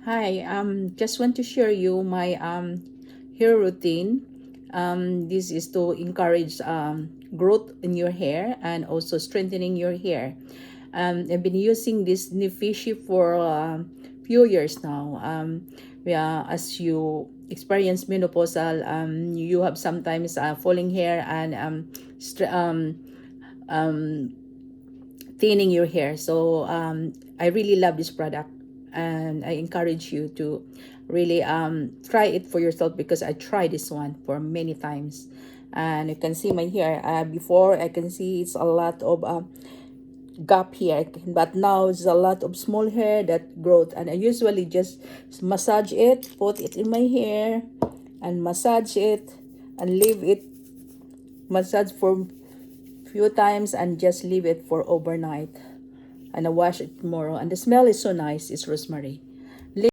Hi, just want to share you my hair routine. This is to encourage growth in your hair and also strengthening your hair. I've been using this Nifishi for a few years now. Yeah, as you experience menopausal, you have sometimes falling hair and thinning your hair. So I really love this product, and I encourage you to really try it for yourself because I tried this one for many times. And you can see my hair. Before I can see it's a lot of gap here, but now it's a lot of small hair that growth. And I usually just massage it, put it in my hair, and massage it, and leave it massage for few times and just leave it for overnight, and I wash it tomorrow, and the smell is so nice. It's rosemary.